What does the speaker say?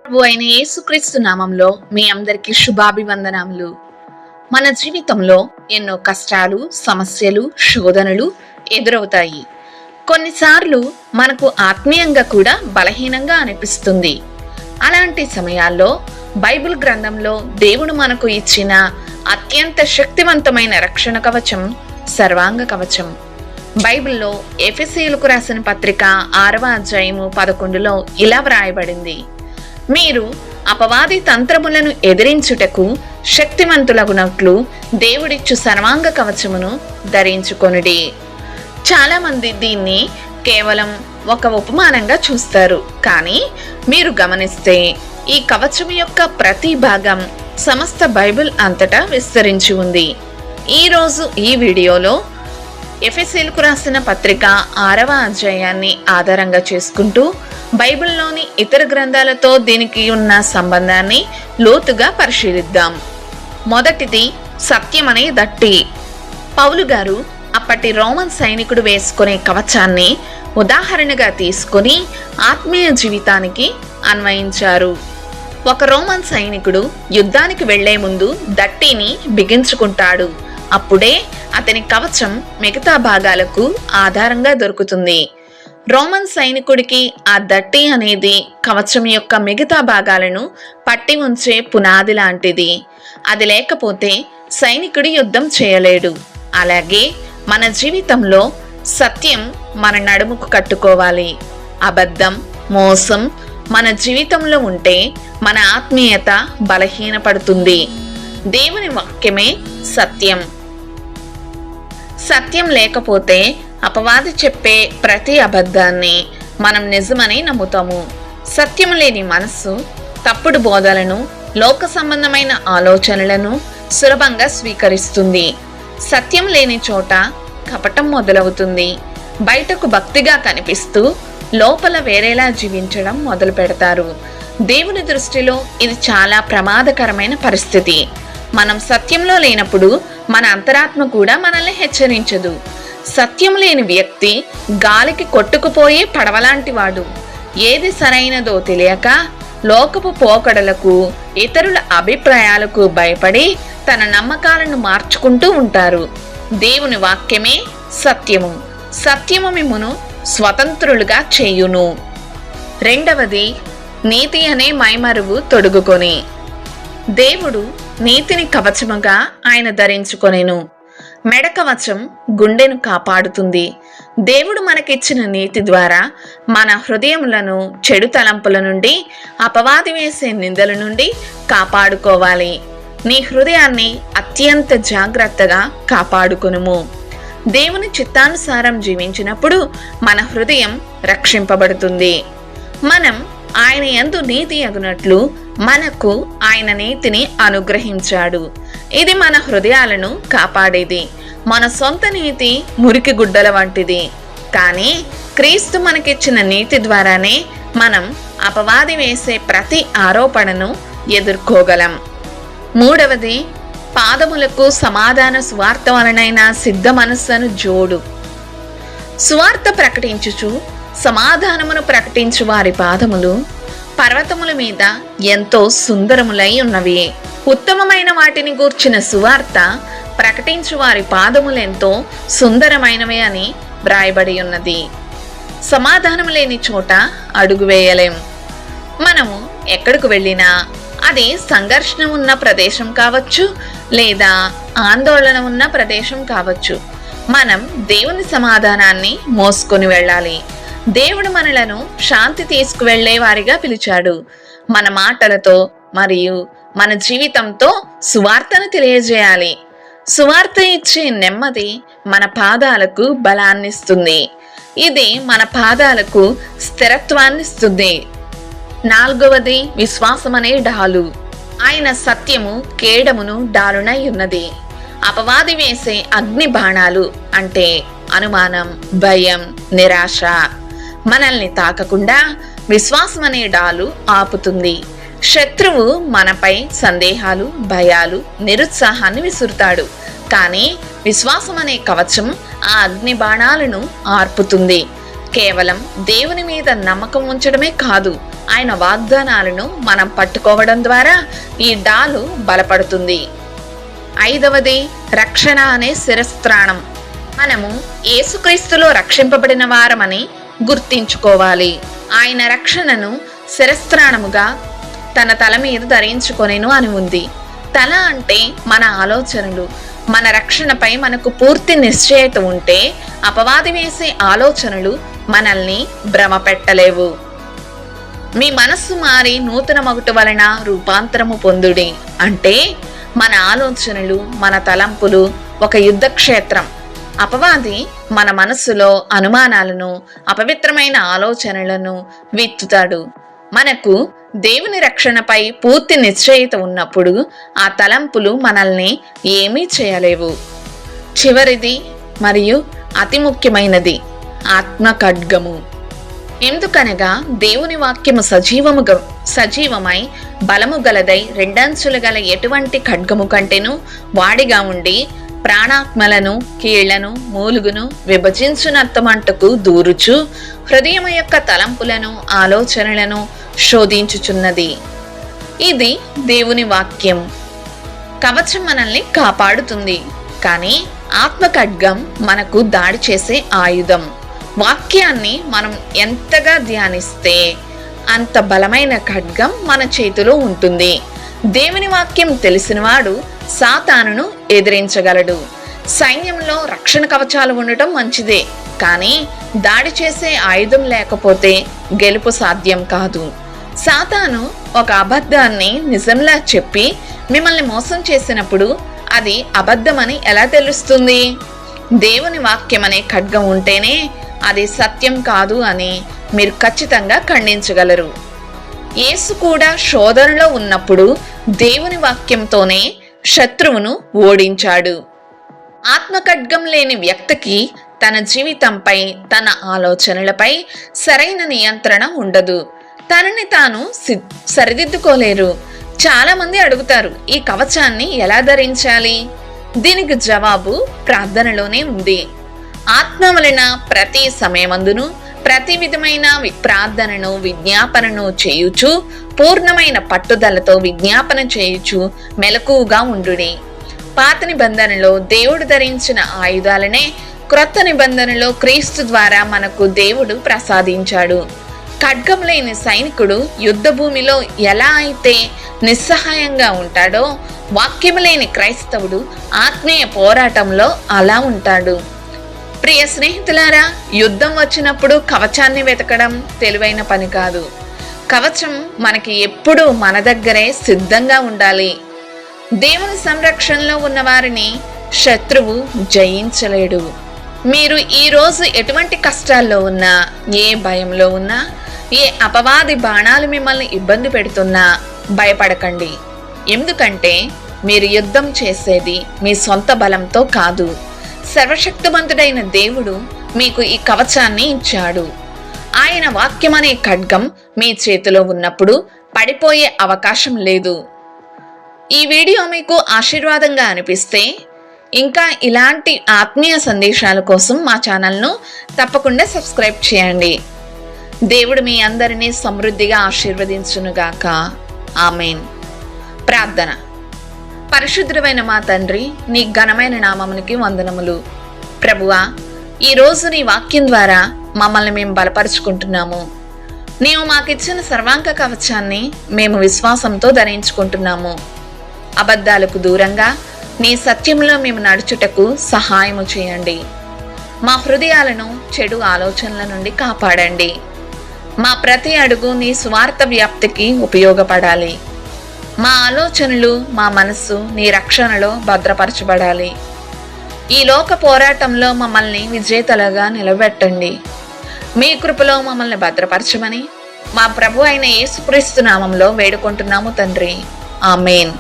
ప్రభు అయిన యేసుక్రీస్తు నామంలో మీ అందరికీ శుభాభివందనములు. మన జీవితంలో ఎన్నో కష్టాలు, సమస్యలు, శోధనలు ఎదురవుతాయి. కొన్నిసార్లు మనకు ఆత్మీయంగా కూడా బలహీనంగా అనిపిస్తుంది. అలాంటి సమయాల్లో బైబిల్ గ్రంథంలో దేవుడు మనకు ఇచ్చిన అత్యంత శక్తివంతమైన రక్షణ కవచం సర్వాంగ కవచం. బైబిల్లో ఎఫెసీయులకు రాసిన పత్రిక 6వ అధ్యాయము 11లో ఇలా వ్రాయబడింది: మీరు అపవాది తంత్రములను ఎదిరించుటకు శక్తివంతులగునట్లు దేవుడిచ్చు సర్వాంగ కవచమును ధరించుకొనుడి. చాలా మంది దీన్ని కేవలం ఒక ఉపమానంగా చూస్తారు. కానీ మీరు గమనిస్తే ఈ కవచం యొక్క ప్రతి భాగం సమస్త బైబిల్ అంతటా విస్తరించి ఉంది. ఈరోజు ఈ వీడియోలో ఎఫెసీయులకు రాసిన పత్రిక 6వ అధ్యాయాన్ని ఆధారంగా చేసుకుంటూ బైబిల్లోని ఇతర గ్రంథాలతో దీనికి ఉన్న సంబంధాన్ని లోతుగా పరిశీలిద్దాం. మొదటిది సత్యం అనే దట్టి. పౌలు గారు అప్పటి రోమన్ సైనికుడు వేసుకునే కవచాన్ని ఉదాహరణగా తీసుకొని ఆత్మీయ జీవితానికి అన్వయించారు. ఒక రోమన్ సైనికుడు యుద్ధానికి వెళ్లే ముందు దట్టిని బిగించుకుంటాడు. అప్పుడే అతని కవచం మిగతా భాగాలకు ఆధారంగా దొరుకుతుంది. రోమన్ సైనికుడికి ఆ దట్టి అనేది కవచం యొక్క మిగతా భాగాలను పట్టి ఉంచే పునాది లాంటిది. అది లేకపోతే సైనికుడు యుద్ధం చేయలేడు. అలాగే మన జీవితంలో సత్యం మన నడుముకు కట్టుకోవాలి. అబద్ధం, మోసం మన జీవితంలో ఉంటే మన ఆత్మీయత బలహీనపడుతుంది. దేవుని వాక్యమే సత్యం. సత్యం లేకపోతే అపవాది చెప్పే ప్రతి అబద్ధాన్ని మనం నిజమని నమ్ముతాము. సత్యం లేని మనస్సు తప్పుడు బోధలను, లోక సంబంధమైన ఆలోచనలను సులభంగా స్వీకరిస్తుంది. సత్యం లేని చోట కపటం మొదలవుతుంది. బయటకు భక్తిగా కనిపిస్తూ లోపల వేరేలా జీవించడం మొదలు పెడతారు. దేవుని దృష్టిలో ఇది చాలా ప్రమాదకరమైన పరిస్థితి. మనం సత్యంలో లేనప్పుడు మన అంతరాత్మ కూడా మనల్ని హెచ్చరించదు. సత్యం లేని వ్యక్తి గాలికి కొట్టుకుపోయే పడవలాంటి వాడు. ఏది సరైనదో తెలియక లోకపు పోకడలకు, ఇతరుల అభిప్రాయాలకు భయపడి తన నమ్మకాలను మార్చుకుంటూ ఉంటారు. దేవుని వాక్యమే సత్యము. సత్యము మిమ్మును స్వతంత్రులుగా చేయును. రెండవది నీతి అనే మైమరువు తొడుగుకొని. దేవుడు నీతిని కవచముగా ఆయన ధరించుకొనెను. మెడ కవచం గుండెను కాపాడుతుంది. దేవుడు మనకిచ్చిన నీతి ద్వారా మన హృదయములను చెడు తలంపుల నుండి, అపవాది వేసే నిందల నుండి కాపాడుకోవాలి. నీ హృదయాన్ని అత్యంత జాగ్రత్తగా కాపాడుకొనుము. దేవుని చిత్తానుసారం జీవించినప్పుడు మన హృదయం రక్షింపబడుతుంది. మనం ఆయన యందు నీతి అగునట్లు మనకు ఆయన నీతిని అనుగ్రహించాడు. ఇది మన హృదయాలను కాపాడేది. మన సొంత నీతి మురికి గుడ్డల వంటిది. కానీ క్రీస్తు మనకిచ్చిన నీతి ద్వారానే మనం అపవాది వేసే ప్రతి ఆరోపణను ఎదుర్కోగలం. మూడవది పాదములకు సమాధాన సువార్త వలనైన సిద్ధ మనస్సును జోడు. సువార్త ప్రకటించుచు సమాధానమును ప్రకటించు వారి పాదములు పర్వతముల మీద ఎంతో సుందరములై ఉన్నవి. ఉత్తమమైన వాటిని గూర్చిన సువార్త ప్రకటించు వారి పాదములెంతో సుందరమైనవి అని వ్రాయబడి ఉన్నది. సమాధానం లేని చోట అడుగు వేయలేం. మనము ఎక్కడికి వెళ్ళినా అది సంఘర్షణ ఉన్న ప్రదేశం కావచ్చు, లేదా ఆందోళన ఉన్న ప్రదేశం కావచ్చు, మనం దేవుని సమాధానాన్ని మోసుకొని వెళ్ళాలి. దేవుడు మనలను శాంతి తీసుకువెళ్లే వారిగా పిలిచాడు. మన మాటలతో మరియు మన జీవితంతో సువార్తను తెలియజేయాలి. సువార్త ఇచ్చే నెమ్మది మన పాదాలకు బలాన్నిస్తుంది. ఇది మన పాదాలకు స్థిరత్వాన్నిస్తుంది. నాలుగవది విశ్వాసమనే డాలు. ఆయన సత్యము కేడమును డాలునై ఉన్నది. అపవాది వేసే అగ్ని బాణాలు అంటే అనుమానం, భయం, నిరాశ మనల్ని తాకకుండా విశ్వాసం అనే డాలు ఆపుతుంది. శత్రువు మనపై సందేహాలు, భయాలు, నిరుత్సాహాన్ని విసురుతాడు. కానీ విశ్వాసం అనే కవచం ఆ అగ్ని బాణాలను ఆర్పుతుంది. కేవలం దేవుని మీద నమ్మకం ఉంచడమే కాదు, ఆయన వాగ్దానాలను మనం పట్టుకోవడం ద్వారా ఈ డాలు బలపడుతుంది. 5వది రక్షణ అనే శిరస్త్రాణం. మనము యేసుక్రీస్తులో రక్షింపబడిన వారమని గుర్తించుకోవాలి. ఆయన రక్షణను శిరస్త్రాణముగా తన తల మీద ధరించుకొనెను అని ఉంది. తల అంటే మన ఆలోచనలు. మన రక్షణపై మనకు పూర్తి నిశ్చయత ఉంటే అపవాది వేసే ఆలోచనలు మనల్ని భ్రమ పెట్టలేవు. మీ మనస్సు మారి నూతన మగుట వలన రూపాంతరము పొందుడి అంటే మన ఆలోచనలు, మన తలంపులు ఒక యుద్ధ క్షేత్రం. అపవాది మన మనస్సులో అనుమానాలను, అపవిత్రమైన ఆలోచనలను విత్తుతాడు. మనకు దేవుని రక్షణపై పూర్తి నిశ్చయిత ఉన్నప్పుడు ఆ తలంపులు మనల్ని ఏమీ చేయలేవు. చివరిది మరియు అతి ముఖ్యమైనది ఆత్మ ఖడ్గము. ఎందుకనగా దేవుని వాక్యము సజీవమై బలము గలదై రెండంచులు గల ఎటువంటి ఖడ్గము కంటేను వాడిగా ఉండి ప్రాణాత్మలను, కీళ్లను, మూలుగును విభజించునత్తమంటకు దూరుచు హృదయం యొక్క తలంపులను, ఆలోచనలను శోధించుచున్నది. ఇది దేవుని వాక్యం. కవచం మనల్ని కాపాడుతుంది, కానీ ఆత్మ ఖడ్గం మనకు దాడి చేసే ఆయుధం. వాక్యాన్ని మనం ఎంతగా ధ్యానిస్తే అంత బలమైన ఖడ్గం మన చేతిలో ఉంటుంది. దేవుని వాక్యం తెలిసినవాడు సాతానును ఎదిరించగలడు. సైన్యంలో రక్షణ కవచాలు ఉండటం మంచిదే, కానీ దాడి చేసే ఆయుధం లేకపోతే గెలుపు సాధ్యం కాదు. సాతాను ఒక అబద్ధాన్ని నిజంలా చెప్పి మిమ్మల్ని మోసం చేసినప్పుడు అది అబద్ధమని ఎలా తెలుస్తుంది? దేవుని వాక్యం అనే ఖడ్గం ఉంటేనే అది సత్యం కాదు అని మీరు ఖచ్చితంగా ఖండించగలరు. యేసు కూడా శోధనలో ఉన్నప్పుడు దేవుని వాక్యంతోనే శత్రువును ఓడించాడు. ఆత్మ ఖడ్గం లేని వ్యక్తికి తన జీవితంపై, తన ఆలోచనలపై సరైన నియంత్రణ ఉండదు. తనని తాను సరిదిద్దుకోలేరు. చాలా మంది అడుగుతారు, ఈ కవచాన్ని ఎలా ధరించాలి? దీనికి జవాబు ప్రార్థనలోనే ఉంది. ఆత్మ వలన ప్రతి సమయమందును ప్రతి విధమైన ప్రార్థనను, విజ్ఞాపనను చేయుచు, పూర్ణమైన పట్టుదలతో విజ్ఞాపన చేయుచు మెలకువగా ఉండుడి. పాత నిబంధనలో దేవుడు ధరించిన ఆయుధాలనే క్రొత్త నిబంధనలో క్రీస్తు ద్వారా మనకు దేవుడు ప్రసాదించాడు. ఖడ్గం లేని సైనికుడు యుద్ధ భూమిలో ఎలా అయితే నిస్సహాయంగా ఉంటాడో, వాక్యము లేని క్రైస్తవుడు ఆత్మీయ పోరాటంలో అలా ఉంటాడు. ప్రియ స్నేహితులారా, యుద్ధం వచ్చినప్పుడు కవచాన్ని వెతకడం తెలివైన పని కాదు. కవచం మనకి ఎప్పుడూ మన దగ్గరే సిద్ధంగా ఉండాలి. దేవుని సంరక్షణలో ఉన్న వారిని శత్రువు జయించలేడు. మీరు ఈరోజు ఎటువంటి కష్టాల్లో ఉన్నా, ఏ భయంలో ఉన్నా, ఏ అపవాది బాణాలు మిమ్మల్ని ఇబ్బంది పెడుతున్నా భయపడకండి. ఎందుకంటే మీరు యుద్ధం చేసేది మీ సొంత బలంతో కాదు. సర్వశక్తిమంతుడైన దేవుడు మీకు ఈ కవచాన్ని ఇచ్చాడు. ఆయన వాక్యం అనే ఖడ్గం మీ చేతిలో ఉన్నప్పుడు పడిపోయే అవకాశం లేదు. ఈ వీడియో మీకు ఆశీర్వాదంగా అనిపిస్తే ఇంకా ఇలాంటి ఆత్మీయ సందేశాల కోసం మా ఛానల్ను తప్పకుండా సబ్స్క్రైబ్ చేయండి. దేవుడు మీ అందరినీ సమృద్ధిగా ఆశీర్వదించునుగాక. ఆమేన్. ప్రార్థన. పరిశుద్ధమైన మా తండ్రి, నీ ఘనమైన నామమునికి వందనములు. ప్రభువా, ఈరోజు నీ వాక్యం ద్వారా మమ్మల్ని మేము బలపరుచుకుంటున్నాము. నీవు మాకిచ్చిన సర్వాంగ కవచాన్ని మేము విశ్వాసంతో ధరించుకుంటున్నాము. అబద్ధాలకు దూరంగా నీ సత్యంలో మేము నడుచుటకు సహాయము చేయండి. మా హృదయాలను చెడు ఆలోచనల నుండి కాపాడండి. మా ప్రతి అడుగు నీ స్వార్థ వ్యాప్తికి ఉపయోగపడాలి. మా ఆలోచనలు, మా మనస్సు నీ రక్షణలో భద్రపరచబడాలి. ఈ లోక పోరాటంలో మమ్మల్ని విజేతలుగా నిలబెట్టండి. మీ కృపలో మమ్మల్ని భద్రపరచమని మా ప్రభు అయిన యేసుక్రీస్తు నామంలో వేడుకుంటున్నాము తండ్రి. ఆమేన్.